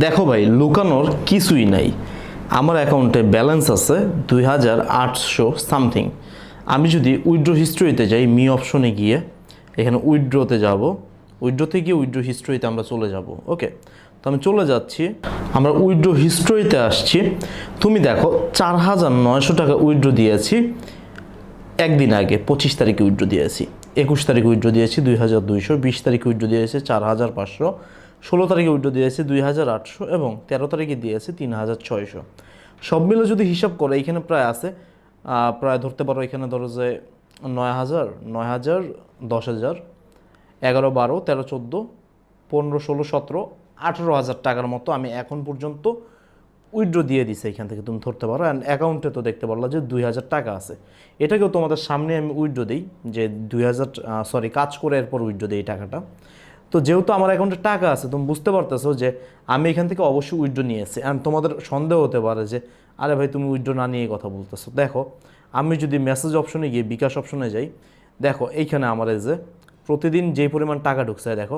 দেখো ভাই, লুকানোর কিছুই নাই। আমার অ্যাকাউন্টে ব্যালেন্স আছে 2800 সামথিং। আমি যদি উইথড্র হিস্ট্রিতে যাই, মি অপশনে গিয়ে এখানে উইথড্রতে যাব, উইথড্রতে গিয়ে উইথড্র হিস্ট্রিতে আমরা চলে যাব। ওকে, তো আমি চলে যাচ্ছি, আমরা উইথড্র হিস্ট্রিতে আসছি। তুমি দেখো 4900 টাকা উইথড্র দিয়েছি একদিন আগে, 25 তারিখে উইথড্র দিয়েছি, 21 তারিখে উইথড্র দিয়েছি 2200, 20 তারিখে উইথড্র দিয়েছি 4500, 16 তারিখে উইথড্র দিয়েছি 2800 এবং 13 তারিখে দিয়েছি 3600। সব মিলে যদি হিসাব করে এখানে প্রায় আছে, প্রায় ধরতে পারো এখানে ধরো যে 9000, 9000, 10000, 11, 12, 13, 14, 15, 16, 17, 18,000 টাকার মতো আমি এখন পর্যন্ত উইথড্র দিয়ে দিছে এখান থেকে, তুমি ধরতে পারো। অ্যান্ড অ্যাকাউন্টে তো দেখতে পারলো যে 2000 টাকা আছে। এটাকেও তোমাদের সামনে আমি উইথড্র দিই যে 2000 কাজ করে এরপর উইথড্র দিই এই টাকাটা। তো যেহেতু আমার অ্যাকাউন্টে টাকা আছে, তুমি বুঝতে পারতেছো যে আমি এখান থেকে অবশ্যই উইথড্র নিয়েছি। অ্যান্ড তোমাদের সন্দেহ হতে পারে যে আরে ভাই তুমি উইথড্র না নিয়ে কথা বলতেছো। দেখো, আমি যদি মেসেজ অপশনে গিয়ে বিকাশ অপশনে যাই, দেখো এইখানে আমার এই যে প্রতিদিন যেই পরিমাণ টাকা ঢুকছে, দেখো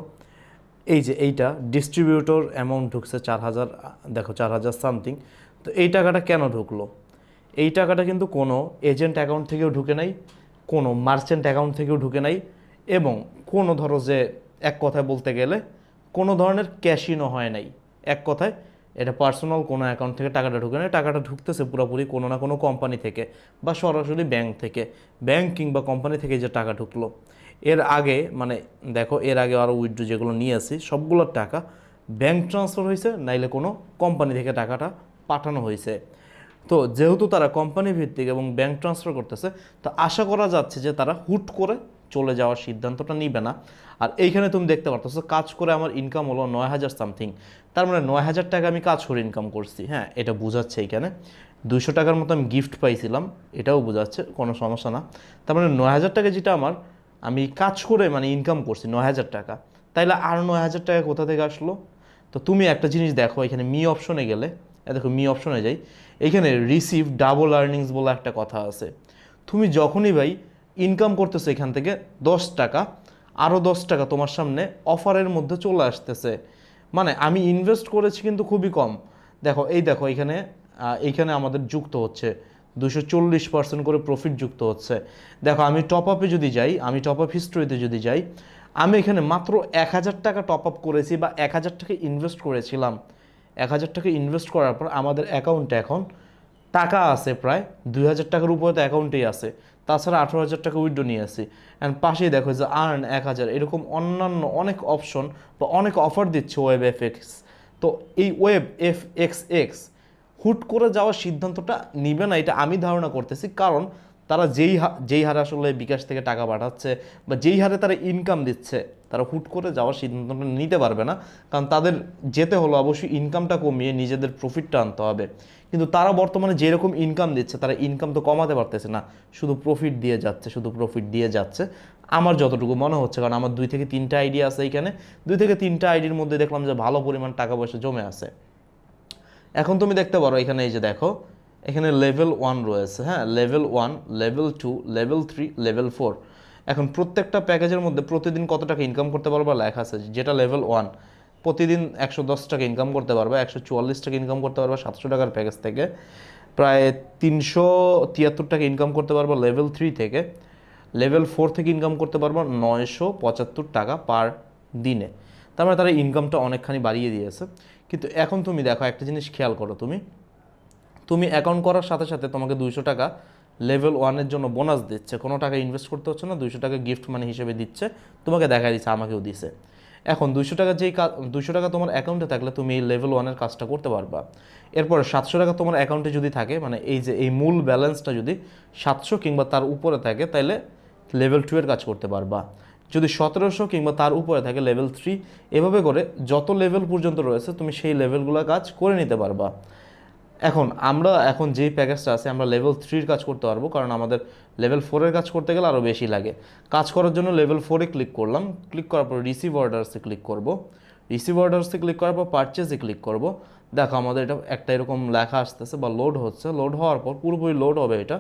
এই যে এইটা ডিস্ট্রিবিউটর অ্যামাউন্ট ঢুকছে 4000, দেখো 4000 সামথিং। তো এই টাকাটা কেন ঢুকলো? এই টাকাটা কিন্তু কোনো এজেন্ট অ্যাকাউন্ট থেকেও ঢুকে নাই, কোনো মার্চেন্ট অ্যাকাউন্ট থেকেও ঢুকে নাই, এবং কোনো ধরো যে এক কথায় বলতে গেলে কোনো ধরনের ক্যাশিনও হয় নাই। এক কথায় এটা পার্সোনাল কোনো অ্যাকাউন্ট থেকে টাকাটা ঢুকে নেয়, টাকাটা ঢুকতেছে পুরোপুরি কোনো না কোনো কোম্পানি থেকে বা সরাসরি ব্যাংক থেকে, ব্যাংক কিংবা কোম্পানি থেকে যে টাকা ঢুকলো। এর আগে মানে দেখো, এর আগে আরও উইথড্র যেগুলো নিয়ে আসি সবগুলোর টাকা ব্যাংক ট্রান্সফার হয়েছে, নাইলে কোনো কোম্পানি থেকে টাকাটা পাঠানো হয়েছে। তো যেহেতু তারা কোম্পানি ভিত্তিক এবং ব্যাংক ট্রান্সফার করতেছে, তো আশা করা যাচ্ছে যে তারা হুট করে চলে যাওয়ার সিদ্ধান্তটা নিবে না। আর এইখানে তুমি দেখতে পারতেছো কাজ করে আমার ইনকাম হলো 9000 সামথিং। তার মানে 9000 টাকা আমি কাজ করে ইনকাম করছি। হ্যাঁ, এটা বোঝাচ্ছে এইখানে 200 টাকার মতো আমি গিফট পাইছিলাম, এটাও বোঝাচ্ছে, কোনো সমস্যা না। তার মানে 9000 টাকা যেটা আমি কাজ করে মানে ইনকাম করছি 9000 টাকা, তাইলে আর 9000 টাকা কোথা থেকে আসলো? তো তুমি একটা জিনিস দেখো, এখানে মি অপশনে গেলে, দেখো মি অপশনে যাই, এইখানে রিসিভ ডাবল আর্নিংস বলে একটা কথা আছে। তুমি যখনই ভাই ইনকাম করতেছো এখান থেকে 10 টাকা, আরও 10 টাকা তোমার সামনে অফারের মধ্যে চলে আসতেছে। মানে আমি ইনভেস্ট করেছি কিন্তু খুবই কম। দেখো এই দেখো এইখানে আমাদের যুক্ত হচ্ছে 240% করে প্রফিট যুক্ত হচ্ছে। দেখো আমি টপ আপে যদি যাই, আমি টপ আপ হিস্ট্রিতে যদি যাই, আমি এখানে মাত্র 1000 টাকা টপ আপ করেছি বা 1000 টাকা ইনভেস্ট করেছিলাম। 1000 টাকা ইনভেস্ট করার পর আমাদের অ্যাকাউন্টে এখন টাকা আছে প্রায় 2000 টাকার উপরে, তো অ্যাকাউন্টেই আছে। তাছাড়া 18,000 টাকা উইথড্র নিয়ে আসি। অ্যান্ড পাশেই দেখো যে আর্ন 1000, এরকম অন্যান্য অনেক অপশন বা অনেক অফার দিচ্ছে ওয়েব এফএক্স। তো এই ওয়েব এফএক্সএক্স হুট করে যাওয়ার সিদ্ধান্তটা নিবে না, এটা আমি ধারণা করতেছি। কারণ তারা যেই হারে আসলে বিকাশ থেকে টাকা পাঠাচ্ছে বা যেই হারে তারা ইনকাম দিচ্ছে, তারা হুট করে যাওয়ার সিদ্ধান্তটা নিতে পারবে না। কারণ তাদের যেতে হলো অবশ্যই ইনকামটা কমিয়ে নিজেদের প্রফিটটা আনতে হবে। কিন্তু তারা বর্তমানে যেরকম ইনকাম দিচ্ছে, তারা ইনকাম তো কমাতে পারতেছে না, শুধু প্রফিট দিয়ে যাচ্ছে, শুধু প্রফিট দিয়ে যাচ্ছে আমার যতটুকু মনে হচ্ছে। কারণ আমার 2 থেকে 3টা আইডি আছে এইখানে, 2 থেকে 3টা আইডির মধ্যে দেখলাম যে ভালো পরিমাণ টাকা পয়সা জমে আছে। এখন তুমি দেখতে পারো এখানে, এই যে দেখো এখানে লেভেল 1 রয়েছে। হ্যাঁ, লেভেল 1, লেভেল 2, লেভেল 3, লেভেল 4। এখন প্রত্যেকটা প্যাকেজের মধ্যে প্রতিদিন কত টাকা ইনকাম করতে পারবা লেখা আছে। যেটা লেভেল 1, প্রতিদিন 110 টাকা ইনকাম করতে পারবা, 144 টাকা ইনকাম করতে পারবা 700 টাকার প্যাকেজ থেকে, প্রায় 373 টাকা ইনকাম করতে পারবা লেভেল 3 থেকে। লেভেল 4 থেকে ইনকাম করতে পারবা 975 টাকা পার দিনে। তার মানে তারা ইনকামটা অনেকখানি বাড়িয়ে দিয়েছে। কিন্তু এখন তুমি দেখো একটা জিনিস খেয়াল করো, তুমি অ্যাকাউন্ট করার সাথে সাথে তোমাকে 200 টাকা লেভেল 1-এর জন্য বোনাস দিচ্ছে। কোনো টাকা ইনভেস্ট করতে হচ্ছে না, 200 টাকা গিফট মানি হিসেবে দিচ্ছে, তোমাকে দেখা দিচ্ছে, আমাকেও দিছে। এখন 200 টাকা 200 টাকা তোমার অ্যাকাউন্টে থাকলে তুমি এই লেভেল 1-এর কাজটা করতে পারবা। এরপর 700 টাকা তোমার অ্যাকাউন্টে যদি থাকে, মানে এই যে এই মূল ব্যালেন্সটা যদি 700 কিংবা তার উপরে থাকে, তাহলে লেভেল 2-এর কাজ করতে পারবা। যদি 1700 কিংবা তার উপরে থাকে লেভেল 3, এভাবে করে যত লেভেল পর্যন্ত রয়েছে তুমি সেই লেভেলগুলো কাজ করে নিতে পারবা। এখন যেই প্যাকেজটা আছে, আমরা লেভেল 3-র কাজ করতে পারবো, কারণ আমাদের লেভেল 4-এর কাজ করতে গেলে আরও বেশি লাগে। কাজ করার জন্য লেভেল 4-এ ক্লিক করলাম, ক্লিক করার পর রিসিভ অর্ডার্সে ক্লিক করব, রিসিভ অর্ডার্সে ক্লিক করার পর পারচেজে ক্লিক করব। দেখো আমাদের এটা একটা এরকম লেখা আসতেছে বা লোড হচ্ছে। লোড হওয়ার পর পুরোপুরি লোড হবে, এটা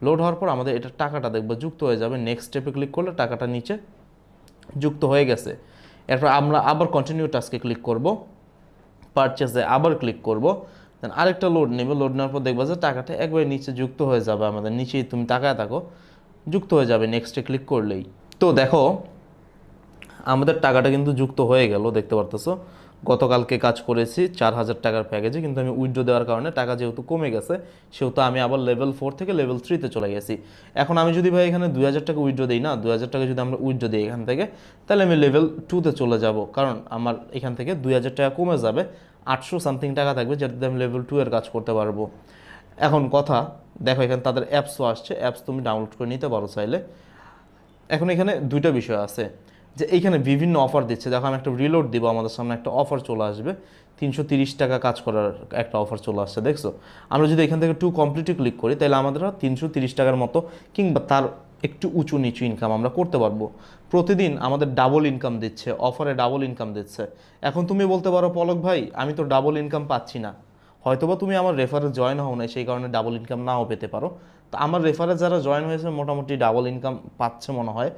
লোড হওয়ার পর আমাদের এটা টাকাটা দেখবো যুক্ত হয়ে যাবে। নেক্সট স্টেপে ক্লিক করলে টাকাটা নিচে যুক্ত হয়ে গেছে। এরপর আমরা আবার কন্টিনিউ টাস্কে ক্লিক করব। পারচেসে আবার ক্লিক করব, দেন আরেকটা লোড নেবে, লোড নেওয়ার পর দেখবা যে টাকাটা একবারে নিচে যুক্ত হয়ে যাবে, আমাদের নিচেই তুমি তাকায় থাকো, যুক্ত হয়ে যাবে নেক্সটে ক্লিক করলেই। তো দেখো আমাদের টাকাটা কিন্তু যুক্ত হয়ে গেল, দেখতে পারতেছো। গতকালকে কাজ করেছি 4,000 টাকার প্যাকেজে, কিন্তু আমি উইথড্র দেওয়ার কারণে টাকা যেহেতু কমে গেছে, সেহেতু আমি আবার লেভেল 4 থেকে লেভেল 3-তে চলে গেছি। এখন আমি যদি ভাই এখানে 2,000 টাকা উইথড্র দিই না, 2,000 টাকা যদি আমরা উইথড্র দিই এখান থেকে, তাহলে আমি লেভেল 2-তে চলে যাব, কারণ আমার এখান থেকে 2,000 টাকা কমে যাবে, 800 সামথিং টাকা থাকবে, যেটাতে আমি লেভেল 2 এর কাজ করতে পারবো। এখন কথা দেখো, এখানে তাদের অ্যাপসও আসছে, অ্যাপস তুমি ডাউনলোড করে নিতে পারো চাইলে। এখন এখানে দুইটা বিষয় আছে, যে এইখানে বিভিন্ন অফার দিচ্ছে। দেখো আমি একটা রিলোড দিব, আমাদের সামনে একটা অফার চলে আসবে, 330 টাকা কাজ করার একটা অফার চলে আসছে, দেখছো। আমরা যদি এখান থেকে 2 কমপ্লিটে ক্লিক করি, তাহলে আমাদের 330 টাকার মতো কিংবা তার একটু উঁচু নিচু ইনকাম আমরা করতে পারবো। প্রতিদিন আমাদের ডাবল ইনকাম দিচ্ছে, অফারে ডাবল ইনকাম দিচ্ছে। এখন তুমি বলতে পারো পলক ভাই আমি তো ডাবল ইনকাম পাচ্ছি না, হয়তোবা তুমি আমার রেফারে জয়েন হও না, সেই কারণে ডাবল ইনকাম নাও পেতে পারো। তো আমার রেফারে যারা জয়েন হয়েছে মোটামুটি ডাবল ইনকাম পাচ্ছে মনে হয়।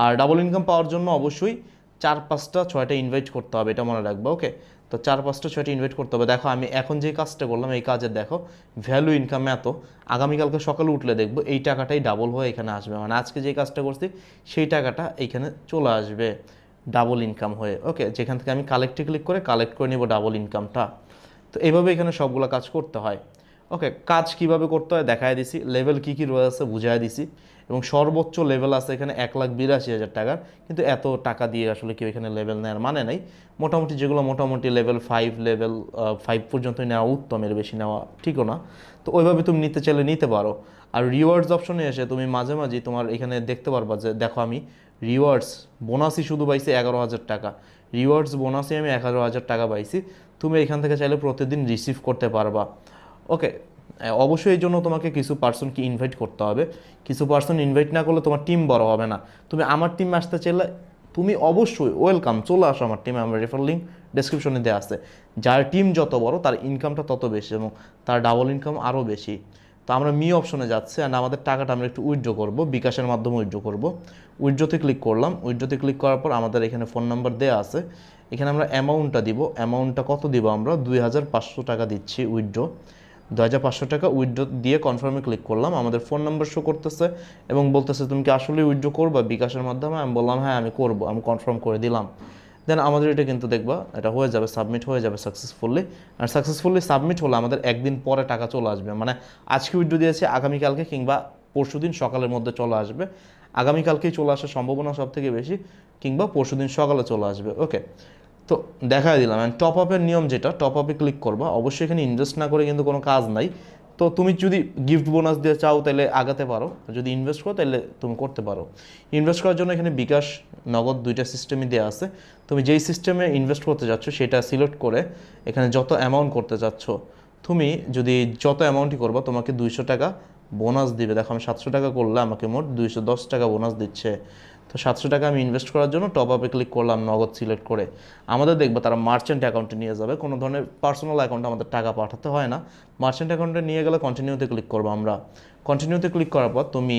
আর ডাবল ইনকাম পাওয়ার জন্য অবশ্যই 4-5-6টা ইনভাইট করতে হবে, এটা মনে রাখবে। ওকে, তো 4-5-6টা ইনভাইট করতে হবে। দেখো আমি এখন যে কাজটা করলাম, এই কাজের দেখো ভ্যালু ইনকাম এত, আগামীকালকে সকালে উঠলে দেখবো এই টাকাটাই ডাবল হয়ে এখানে আসবে, মানে আজকে যে কাজটা করছি সেই টাকাটা এইখানে চলে আসবে ডাবল ইনকাম হয়ে। ওকে, যেখান থেকে আমি কালেক্টে ক্লিক করে কালেক্ট করে নিব ডাবল ইনকামটা। তো এইভাবে এখানে সবগুলো কাজ করতে হয়। ওকে, কাজ কিভাবে করতে হয় দেখায় দিছি, লেভেল কী কী রয়েছে বুঝাই দিছি, এবং সর্বোচ্চ লেভেল আছে এখানে 1,82,000 টাকার, কিন্তু এত টাকা দিয়ে আসলে কেউ এখানে লেভেল নেওয়ার মানে নেই। মোটামুটি যেগুলো মোটামুটি লেভেল 5 পর্যন্তই নেওয়া উত্তম, এর বেশি নেওয়া ঠিকও না। তো ওইভাবে তুমি নিতে চাইলে নিতে পারো। আর রিওয়ার্ডস অপশনে এসে তুমি মাঝে মাঝে তোমার এখানে দেখতে পারবা যে দেখো আমি রিওয়ার্ডস বোনাসই শুধু পাইছি 11,000 টাকা, রিওয়ার্ডস বোনাসই আমি 11,000 টাকা পাইছি। তুমি এখান থেকে চাইলে প্রতিদিন রিসিভ করতে পারবা। ওকে, অবশ্যই এই জন্য তোমাকে কিছু পার্সনকে ইনভাইট করতে হবে, কিছু পার্সন ইনভাইট না করলে তোমার টিম বড় হবে না। তুমি আমার টিমে আসতে চাইলে তুমি অবশ্যই ওয়েলকাম, চলে আসো আমার টিমে, আমার রেফার লিঙ্ক ডেসক্রিপশনে দেওয়া আছে। যার টিম যত বড় তার ইনকামটা তত বেশি এবং তার ডাবল ইনকাম আরও বেশি। তো আমরা মি অপশনে যাচ্ছি, অ্যান্ড আমাদের টাকাটা আমরা একটু উইথড্র করবো, বিকাশের মাধ্যমে উইথড্র করবো। উইথড্রতে ক্লিক করলাম, উইথড্রতে ক্লিক করার পর আমাদের এখানে ফোন নাম্বার দেওয়া আছে, এখানে আমরা অ্যামাউন্টটা দিব। অ্যামাউন্টটা কত দিব, আমরা 2,500 টাকা দিচ্ছি উইথড্র, 2,500 টাকা উইথড্র দিয়ে কনফার্মে ক্লিক করলাম। আমাদের ফোন নাম্বার শো করতেছে এবং বলতেছে তুমি কি আসলে উইথড্র করবা বিকাশের মাধ্যমে। আমি বললাম হ্যাঁ আমি করবো, আমি কনফার্ম করে দিলাম। দেন আমাদের এটা কিন্তু দেখবা এটা হয়ে যাবে, সাবমিট হয়ে যাবে সাকসেসফুলি। আর সাকসেসফুলি সাবমিট হলে আমাদের একদিন পরে টাকা চলে আসবে, মানে আজকে উইথড্র দিয়েছে আগামীকালকে কিংবা পরশুদিন সকালের মধ্যে চলে আসবে। আগামীকালকেই চলে আসার সম্ভাবনা সব থেকে বেশি, কিংবা পরশুদিন সকালে চলে আসবে। ওকে, তো দেখাই দিলাম। অ্যান্ড টপ আপের নিয়ম যেটা, টপ আপে ক্লিক করবা, অবশ্যই এখানে ইনভেস্ট না করে কিন্তু কোনো কাজ নাই। তো তুমি যদি গিফট বোনাস দিয়ে চাও তাহলে আগাতে পারো, যদি ইনভেস্ট করো তাহলে তুমি করতে পারো। ইনভেস্ট করার জন্য এখানে বিকাশ নগদ দুইটা সিস্টেমই দেওয়া আছে। তুমি যেই সিস্টেমে ইনভেস্ট করতে যাচ্ছ সেটা সিলেক্ট করে এখানে যত অ্যামাউন্ট করতে যাচ্ছ, তুমি যদি যত অ্যামাউন্টই করবা তোমাকে 200 টাকা বোনাস দিবে। দেখো আমি 700 টাকা করলে আমাকে মোট 210 টাকা বোনাস দিচ্ছে। তো 700 টাকা আমি ইনভেস্ট করার জন্য টপ আপে ক্লিক করলাম, নগদ সিলেক্ট করে। আমাদের দেখবো তারা মার্চেন্ট অ্যাকাউন্টে নিয়ে যাবে, কোনো ধরনের পার্সোনাল অ্যাকাউন্টে আমাদের টাকা পাঠাতে হয় না। মার্চেন্ট অ্যাকাউন্টে নিয়ে গেলে কন্টিনিউতে ক্লিক করবো আমরা। কন্টিনিউতে ক্লিক করার পর তুমি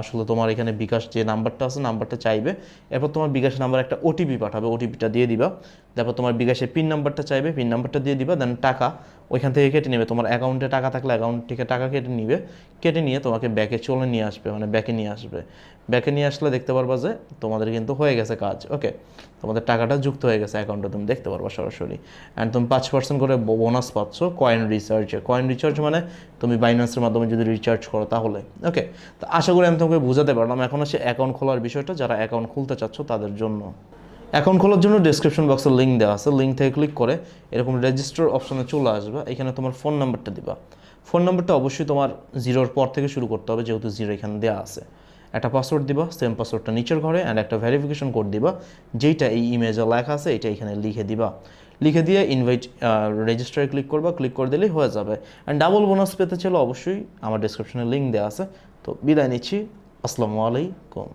আসলে তোমার এখানে বিকাশ যে নাম্বারটা আছে নাম্বারটা চাইবে, এরপর তোমার বিকাশ নাম্বার একটা ওটিপি পাঠাবে, ওটিপিটা দিয়ে দিবা। তারপর তোমার বিকাশের পিন নাম্বারটা চাইবে, পিন নাম্বারটা দিয়ে দিবা। দেন টাকা ওইখান থেকে কেটে নেবে, তোমার অ্যাকাউন্টে টাকা থাকলে অ্যাকাউন্ট থেকে টাকা কেটে নিবে, কেটে নিয়ে তোমাকে ব্যাকে চলে নিয়ে আসবে, মানে ব্যাকে নিয়ে আসবে। ব্যাকে নিয়ে আসলে দেখতে পারবা যে তোমাদের কিন্তু হয়ে গেছে কাজ। ওকে, তোমাদের টাকাটা যুক্ত হয়ে গেছে অ্যাকাউন্টে, তুমি দেখতে পারবা সরাসরি। অ্যান্ড তুমি 5% করে বোনাস পাচ্ছ কয়েন রিচার্জে। কয়েন রিচার্জ মানে তুমি বাইন্যান্সের মাধ্যমে যদি রিচার্জ করো তাহলে। ওকে, তো আশা করি আমি তোমাকে বোঝাতে পারলাম। এখন আসে অ্যাকাউন্ট খোলার বিষয়টা, যারা অ্যাকাউন্ট খুলতে চাচ্ছ তাদের জন্য। অ্যাকাউন্ট খোলার জন্য ডেসক্রিপশন বক্সে লিঙ্ক দেওয়া আছে, লিঙ্ক থেকে ক্লিক করে এরকম রেজিস্টার অপশনে চলে আসবে। এখানে তোমার ফোন নাম্বারটা দিবা। ফোন নাম্বারটা অবশ্যই তোমার 0-র পর থেকে শুরু করতে হবে, যেহেতু 0 এখানে দেওয়া আছে। একটা পাসওয়ার্ড দিবা, সেম পাসওয়ার্ডটা নিচের ঘরে, অ্যান্ড একটা ভেরিফিকেশন কোড দিবা, যেইটা এই ইমেজে লেখা আছে এটা এখানে লিখে দিবা। লিখে দিয়ে ইনভাইট রেজিস্টারে ক্লিক করবা, ক্লিক করে দিলেই হয়ে যাবে। অ্যান্ড ডাবল বোনাস পেতে চাইলে অবশ্যই আমার ডেসক্রিপশনে লিঙ্ক দেওয়া আছে। তো বিদায় নিচ্ছি, আসসালামু আলাইকুম।